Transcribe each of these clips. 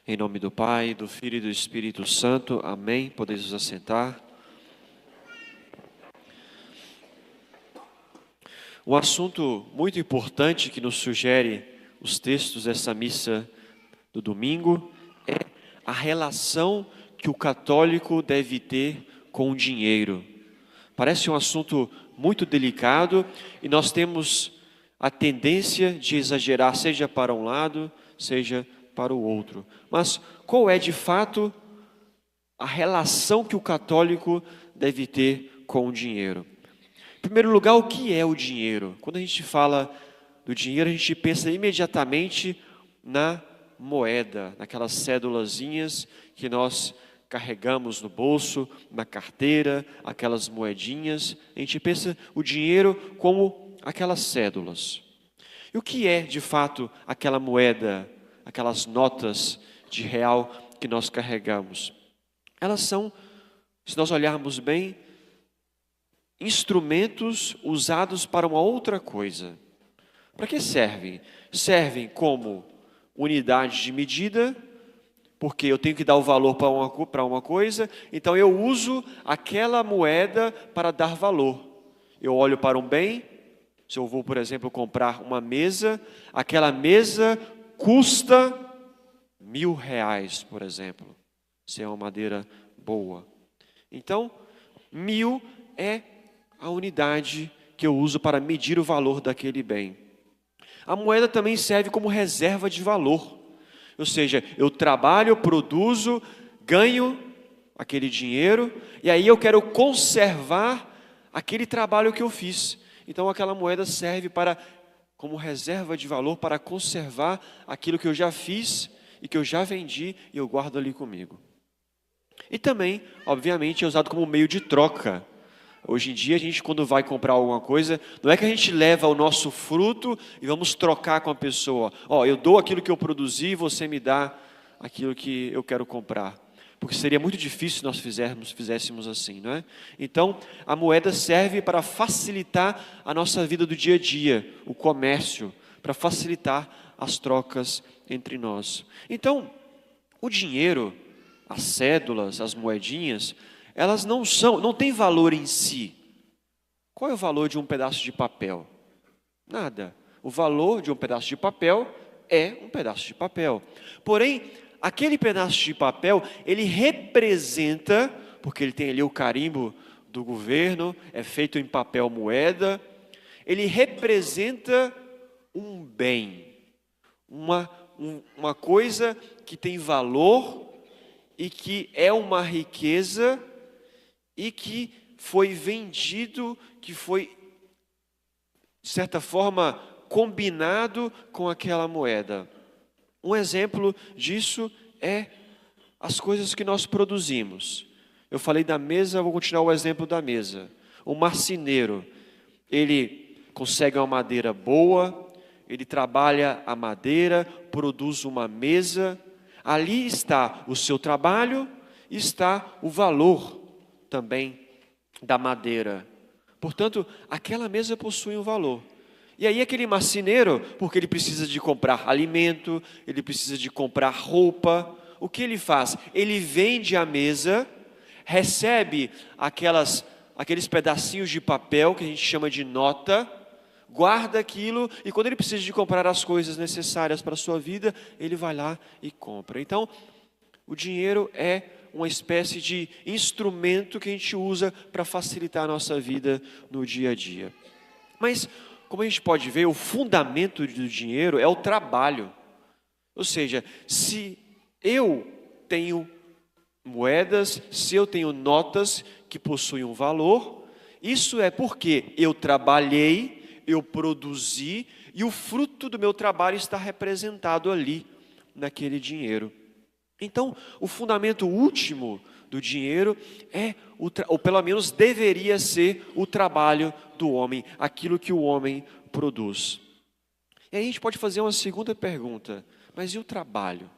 Em nome do Pai, do Filho e do Espírito Santo. Amém. Podeis vos assentar. Um assunto muito importante que nos sugere os textos dessa missa do domingo é a relação que o católico deve ter com o dinheiro. Parece um assunto muito delicado e nós temos a tendência de exagerar, seja para um lado, seja para o outro. Mas qual é de fato a relação que o católico deve ter com o dinheiro? Em primeiro lugar, o que é o dinheiro? Quando a gente fala do dinheiro, a gente pensa imediatamente na moeda, naquelas cédulazinhas que nós carregamos no bolso, na carteira, aquelas moedinhas. A gente pensa o dinheiro como aquelas cédulas. E o que é, de fato, aquela moeda, aquelas notas de real que nós carregamos? Elas são, se nós olharmos bem, instrumentos usados para uma outra coisa. Para que servem? Servem como unidade de medida, porque eu tenho que dar o valor para uma coisa, então eu uso aquela moeda para dar valor. Eu olho para um bem, se eu vou, por exemplo, comprar uma mesa, aquela mesa custa R$1.000, por exemplo, se é uma madeira boa. Então, 1.000 é a unidade que eu uso para medir o valor daquele bem. A moeda também serve como reserva de valor. Ou seja, eu trabalho, produzo, ganho aquele dinheiro, e aí eu quero conservar aquele trabalho que eu fiz. Então aquela moeda serve como reserva de valor para conservar aquilo que eu já fiz e que eu já vendi e eu guardo ali comigo. E também, obviamente, é usado como meio de troca. Hoje em dia, a gente quando vai comprar alguma coisa, não é que a gente leva o nosso fruto e vamos trocar com a pessoa. Eu dou aquilo que eu produzi e você me dá aquilo que eu quero comprar. Porque seria muito difícil se nós fizéssemos assim, não é? Então, a moeda serve para facilitar a nossa vida do dia a dia, o comércio, para facilitar as trocas entre nós. Então, o dinheiro, as cédulas, as moedinhas, elas não têm valor em si. Qual é o valor de um pedaço de papel? Nada. O valor de um pedaço de papel é um pedaço de papel. Porém, aquele pedaço de papel, ele representa, porque ele tem ali o carimbo do governo, é feito em papel moeda, ele representa um bem, uma coisa que tem valor e que é uma riqueza e que foi vendido, que foi, de certa forma, combinado com aquela moeda. Um exemplo disso é as coisas que nós produzimos. Eu falei da mesa, vou continuar o exemplo da mesa. O marceneiro, ele consegue uma madeira boa, ele trabalha a madeira, produz uma mesa. Ali está o seu trabalho, está o valor também da madeira. Portanto, aquela mesa possui um valor. E aí aquele marceneiro, porque ele precisa de comprar alimento, ele precisa de comprar roupa, o que ele faz? Ele vende a mesa, recebe aqueles pedacinhos de papel que a gente chama de nota, guarda aquilo e quando ele precisa de comprar as coisas necessárias para a sua vida, ele vai lá e compra. Então, o dinheiro é uma espécie de instrumento que a gente usa para facilitar a nossa vida no dia a dia. Mas, como a gente pode ver, o fundamento do dinheiro é o trabalho. Ou seja, se eu tenho moedas, se eu tenho notas que possuem um valor, isso é porque eu trabalhei, eu produzi e o fruto do meu trabalho está representado ali, naquele dinheiro. Então, o fundamento último do dinheiro é, ou pelo menos deveria ser, o trabalho do homem, aquilo que o homem produz. E aí a gente pode fazer uma segunda pergunta, mas e o trabalho?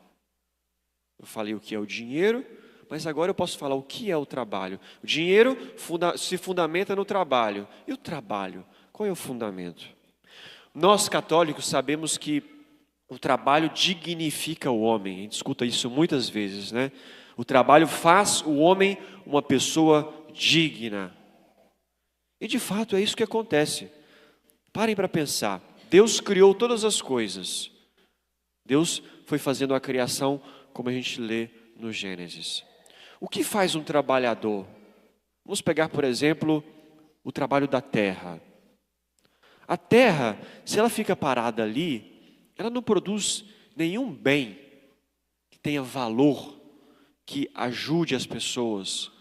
Eu falei o que é o dinheiro, mas agora eu posso falar o que é o trabalho. O dinheiro se fundamenta no trabalho. E o trabalho? Qual é o fundamento? Nós católicos sabemos que O trabalho dignifica o homem. A gente escuta isso muitas vezes, né? O trabalho faz o homem uma pessoa digna. E de fato é isso que acontece. Parem para pensar. Deus criou todas as coisas. Deus foi fazendo a criação como a gente lê no Gênesis. O que faz um trabalhador? Vamos pegar, por exemplo, o trabalho da terra. A terra, se ela fica parada ali, ela não produz nenhum bem que tenha valor, que ajude as pessoas.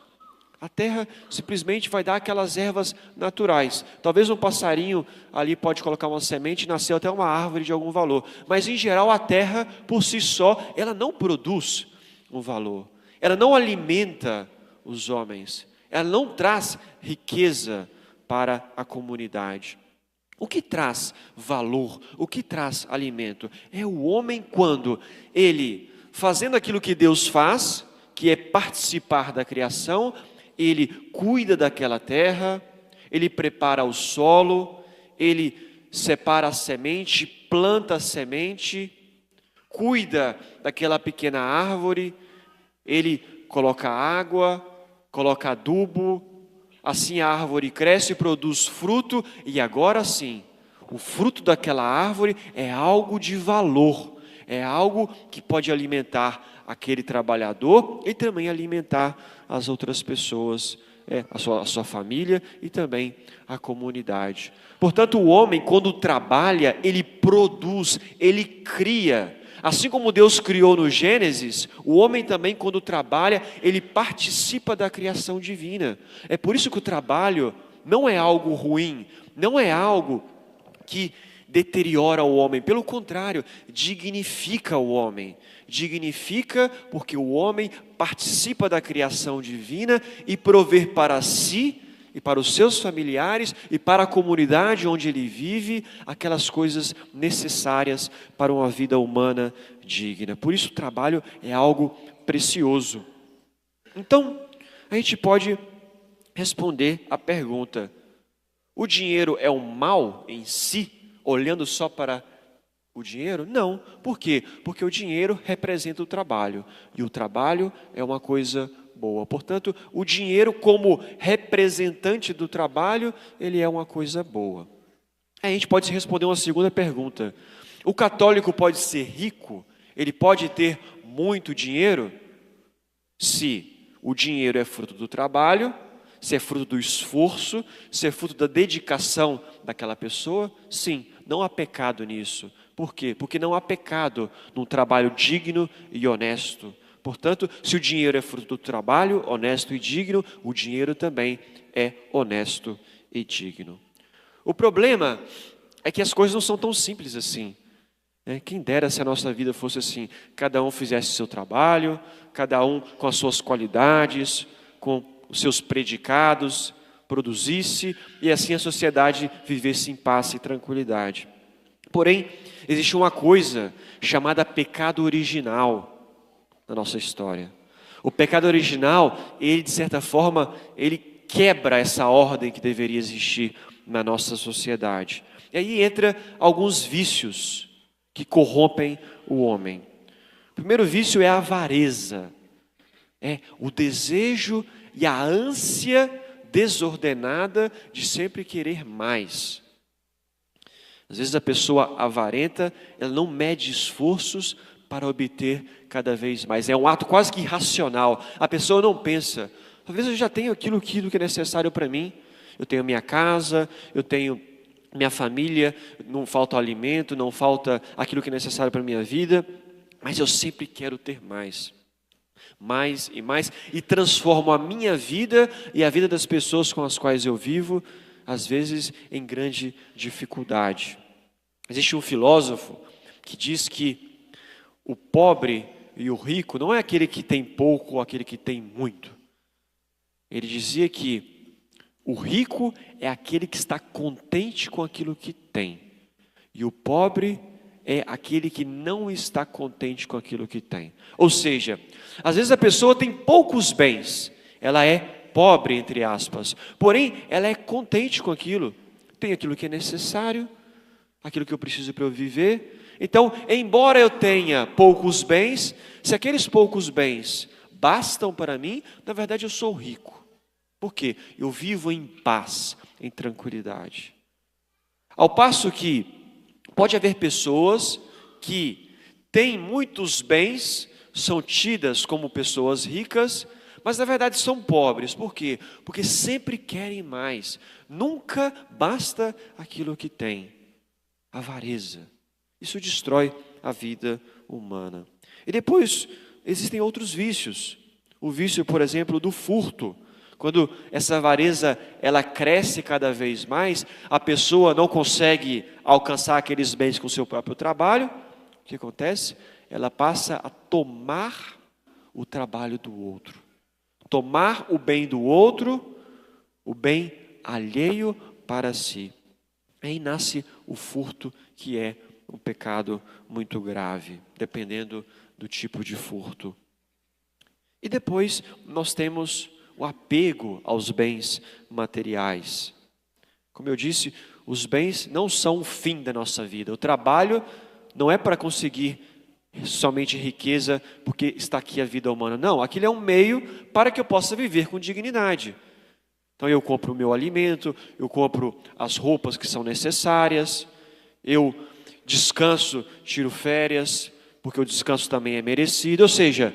A terra simplesmente vai dar aquelas ervas naturais. Talvez um passarinho ali pode colocar uma semente e nascer até uma árvore de algum valor. Mas em geral a terra por si só, ela não produz um valor. Ela não alimenta os homens. Ela não traz riqueza para a comunidade. O que traz valor, o que traz alimento? É o homem quando ele, fazendo aquilo que Deus faz, que é participar da criação, ele cuida daquela terra, ele prepara o solo, ele separa a semente, planta a semente, cuida daquela pequena árvore, ele coloca água, coloca adubo, assim a árvore cresce e produz fruto, e agora sim, o fruto daquela árvore é algo de valor, é algo que pode alimentar aquele trabalhador e também alimentar as outras pessoas, a sua família e também a comunidade. Portanto, o homem, quando trabalha, ele produz, ele cria. Assim como Deus criou no Gênesis, o homem também, quando trabalha, ele participa da criação divina. É por isso que o trabalho não é algo ruim, não é algo que deteriora o homem. Pelo contrário, dignifica o homem. Dignifica porque o homem participa da criação divina e provê para si e para os seus familiares e para a comunidade onde ele vive aquelas coisas necessárias para uma vida humana digna. Por isso o trabalho é algo precioso. Então, a gente pode responder a pergunta: o dinheiro é um mal em si, olhando só para o dinheiro? Não. Por quê? Porque o dinheiro representa o trabalho, e o trabalho é uma coisa boa. Portanto, o dinheiro como representante do trabalho, ele é uma coisa boa. Aí a gente pode se responder uma segunda pergunta: o católico pode ser rico? Ele pode ter muito dinheiro? Se o dinheiro é fruto do trabalho, se é fruto do esforço, se é fruto da dedicação daquela pessoa, sim, não há pecado nisso. Por quê? Porque não há pecado num trabalho digno e honesto. Portanto, se o dinheiro é fruto do trabalho honesto e digno, o dinheiro também é honesto e digno. O problema é que as coisas não são tão simples assim. Quem dera se a nossa vida fosse assim, cada um fizesse seu trabalho, cada um com as suas qualidades, com os seus predicados, produzisse, e assim a sociedade vivesse em paz e tranquilidade. Porém, existe uma coisa chamada pecado original na nossa história. O pecado original, ele de certa forma, ele quebra essa ordem que deveria existir na nossa sociedade. E aí entra alguns vícios que corrompem o homem. O primeiro vício é a avareza. É o desejo e a ânsia desordenada de sempre querer mais. Às vezes a pessoa avarenta, ela não mede esforços para obter cada vez mais. É um ato quase que irracional. A pessoa não pensa: talvez eu já tenho aquilo que é necessário para mim. Eu tenho minha casa, eu tenho minha família, não falta alimento, não falta aquilo que é necessário para a minha vida, mas eu sempre quero ter mais. Mais e mais, e transformo a minha vida e a vida das pessoas com as quais eu vivo, às vezes em grande dificuldade. Existe um filósofo que diz que o pobre e o rico não é aquele que tem pouco ou aquele que tem muito. Ele dizia que o rico é aquele que está contente com aquilo que tem, e o pobre é aquele que não está contente com aquilo que tem. Ou seja, às vezes a pessoa tem poucos bens, ela é pobre, entre aspas, porém ela é contente com aquilo. Tem aquilo que é necessário, aquilo que eu preciso para eu viver. Então, embora eu tenha poucos bens, se aqueles poucos bens bastam para mim, na verdade eu sou rico. Por quê? Eu vivo em paz, em tranquilidade. Ao passo que pode haver pessoas que têm muitos bens, são tidas como pessoas ricas, mas na verdade são pobres. Por quê? Porque sempre querem mais. Nunca basta aquilo que têm. Avareza. Isso destrói a vida humana. E depois existem outros vícios. O vício, por exemplo, do furto. Quando essa avareza ela cresce cada vez mais, a pessoa não consegue alcançar aqueles bens com o seu próprio trabalho. O que acontece? Ela passa a tomar o trabalho do outro. Tomar o bem do outro, o bem alheio para si. Aí nasce o furto, que é um pecado muito grave, dependendo do tipo de furto. E depois nós temos o apego aos bens materiais. Como eu disse, os bens não são o fim da nossa vida. O trabalho não é para conseguir somente riqueza, porque está aqui a vida humana. Não, aquilo é um meio para que eu possa viver com dignidade. Então eu compro o meu alimento, eu compro as roupas que são necessárias, eu descanso, tiro férias, porque o descanso também é merecido. Ou seja,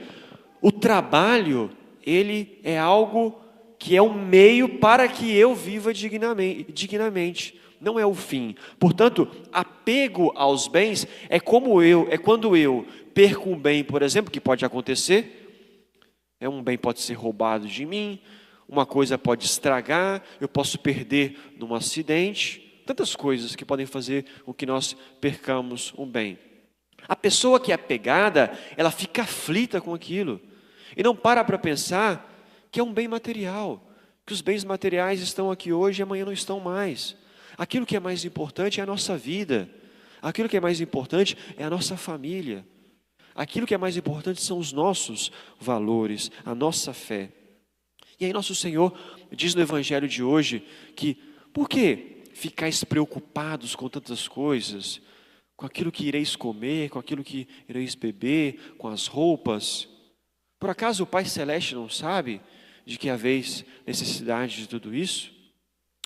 o trabalho, ele é algo que é um meio para que eu viva dignamente. Não é o fim. Portanto, apego aos bens é quando eu perco um bem, por exemplo, que pode acontecer. Um bem pode ser roubado de mim, uma coisa pode estragar, eu posso perder num acidente. Tantas coisas que podem fazer com que nós percamos um bem. A pessoa que é apegada, ela fica aflita com aquilo. E não para pensar que é um bem material. Que os bens materiais estão aqui hoje e amanhã não estão mais. Aquilo que é mais importante é a nossa vida. Aquilo que é mais importante é a nossa família. Aquilo que é mais importante são os nossos valores, a nossa fé. E aí nosso Senhor diz no Evangelho de hoje que, por que ficais preocupados com tantas coisas? Com aquilo que ireis comer, com aquilo que ireis beber, com as roupas? Por acaso o Pai Celeste não sabe de que haveis necessidade de tudo isso?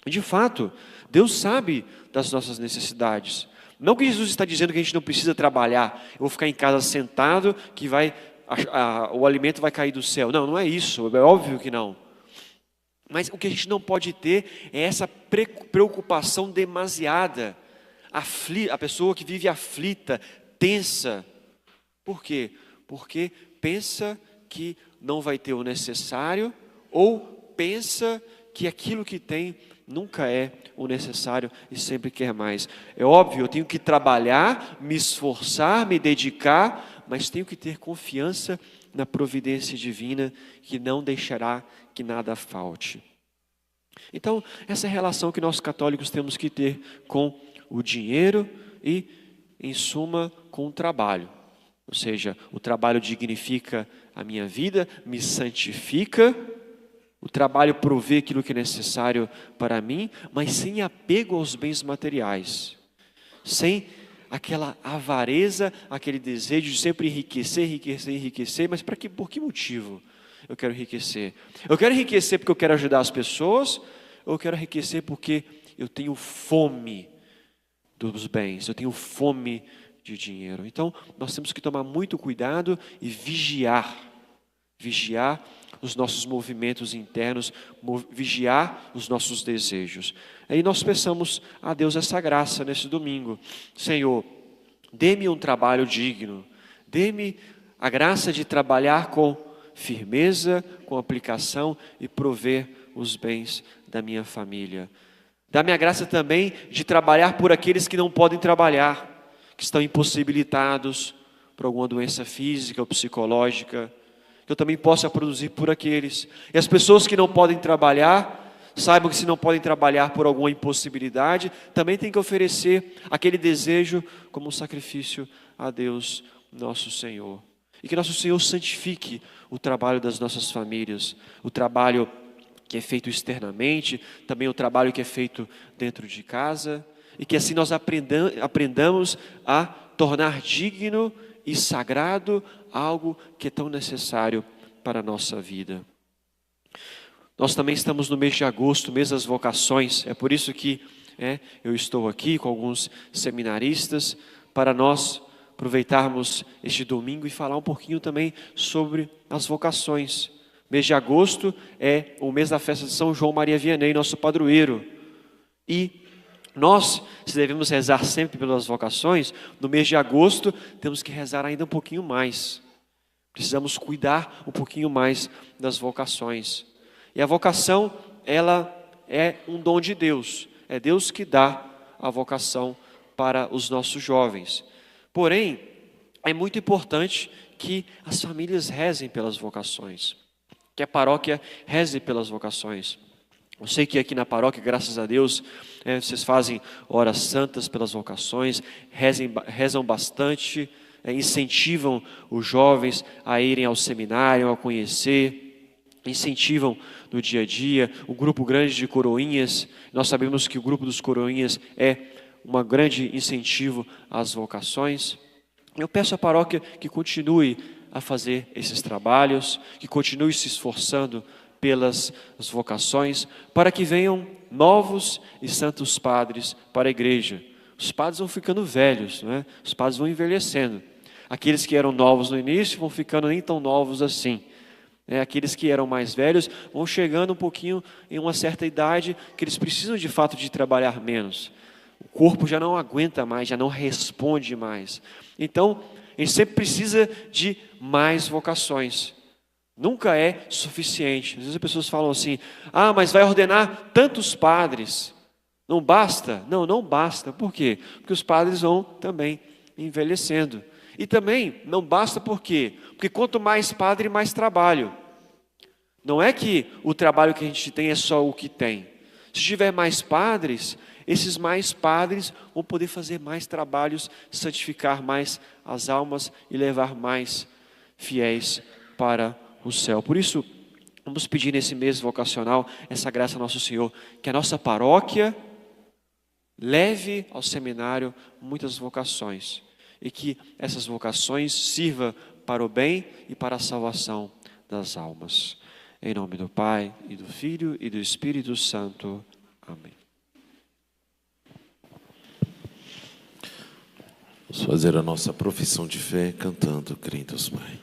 De fato, Deus sabe das nossas necessidades. Não que Jesus está dizendo que a gente não precisa trabalhar, eu vou ficar em casa sentado, que o alimento vai cair do céu. Não, não é isso, é óbvio que não. Mas o que a gente não pode ter é essa preocupação demasiada. A pessoa que vive aflita, tensa. Por quê? Porque pensa que não vai ter o necessário, ou pensa que aquilo que tem nunca é o necessário e sempre quer mais. É óbvio, eu tenho que trabalhar, me esforçar, me dedicar, mas tenho que ter confiança na providência divina que não deixará que nada falte. Então, essa é a relação que nós católicos temos que ter com o dinheiro e, em suma, com o trabalho. Ou seja, o trabalho dignifica a minha vida, me santifica. O trabalho provê aquilo que é necessário para mim, mas sem apego aos bens materiais. Sem aquela avareza, aquele desejo de sempre enriquecer, enriquecer, enriquecer. Mas por que motivo eu quero enriquecer? Eu quero enriquecer porque eu quero ajudar as pessoas, ou eu quero enriquecer porque eu tenho fome dos bens, eu tenho fome de dinheiro. Então, nós temos que tomar muito cuidado e vigiar os nossos movimentos internos, vigiar os nossos desejos. Aí nós peçamos a Deus essa graça nesse domingo. Senhor, dê-me um trabalho digno, dê-me a graça de trabalhar com firmeza, com aplicação e prover os bens da minha família. Dá-me a graça também de trabalhar por aqueles que não podem trabalhar, que estão impossibilitados por alguma doença física ou psicológica, que eu também possa produzir por aqueles. E as pessoas que não podem trabalhar, saibam que se não podem trabalhar por alguma impossibilidade, também tem que oferecer aquele desejo como um sacrifício a Deus, nosso Senhor. E que nosso Senhor santifique o trabalho das nossas famílias, o trabalho que é feito externamente, também o trabalho que é feito dentro de casa, e que assim nós aprendamos a tornar digno e sagrado algo que é tão necessário para a nossa vida. Nós também estamos no mês de agosto, mês das vocações. É por isso que eu estou aqui com alguns seminaristas para nós aproveitarmos este domingo e falar um pouquinho também sobre as vocações. Mês de agosto é o mês da festa de São João Maria Vianney, nosso padroeiro. E nós, se devemos rezar sempre pelas vocações, no mês de agosto temos que rezar ainda um pouquinho mais. Precisamos cuidar um pouquinho mais das vocações. E a vocação, ela é um dom de Deus. É Deus que dá a vocação para os nossos jovens. Porém, é muito importante que as famílias rezem pelas vocações. Que a paróquia reze pelas vocações. Eu sei que aqui na paróquia, graças a Deus, vocês fazem horas santas pelas vocações, rezam bastante, incentivam os jovens a irem ao seminário, a conhecer, incentivam no dia a dia. O grupo grande de coroinhas, nós sabemos que o grupo dos coroinhas é um grande incentivo às vocações. Eu peço à paróquia que continue a fazer esses trabalhos, que continue se esforçando pelas vocações, para que venham novos e santos padres para a igreja. Os padres vão ficando velhos, né? Os padres vão envelhecendo. Aqueles que eram novos no início vão ficando nem tão novos assim. Aqueles que eram mais velhos vão chegando um pouquinho em uma certa idade que eles precisam de fato de trabalhar menos. O corpo já não aguenta mais, já não responde mais. Então, a gente sempre precisa de mais vocações. Nunca é suficiente. Às vezes as pessoas falam assim, mas vai ordenar tantos padres. Não basta? Não, não basta. Por quê? Porque os padres vão também envelhecendo. E também não basta por quê? Porque quanto mais padre, mais trabalho. Não é que o trabalho que a gente tem é só o que tem. Se tiver mais padres, esses mais padres vão poder fazer mais trabalhos, santificar mais as almas e levar mais fiéis para o céu. Por isso, vamos pedir nesse mês vocacional essa graça a Nosso Senhor, que a nossa paróquia leve ao seminário muitas vocações e que essas vocações sirvam para o bem e para a salvação das almas. Em nome do Pai, e do Filho, e do Espírito Santo. Amém. Vamos fazer a nossa profissão de fé cantando Credos Pai.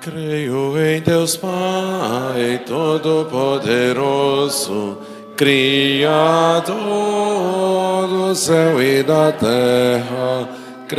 Creio em Deus Pai Todo-Poderoso, Criador do céu e da terra,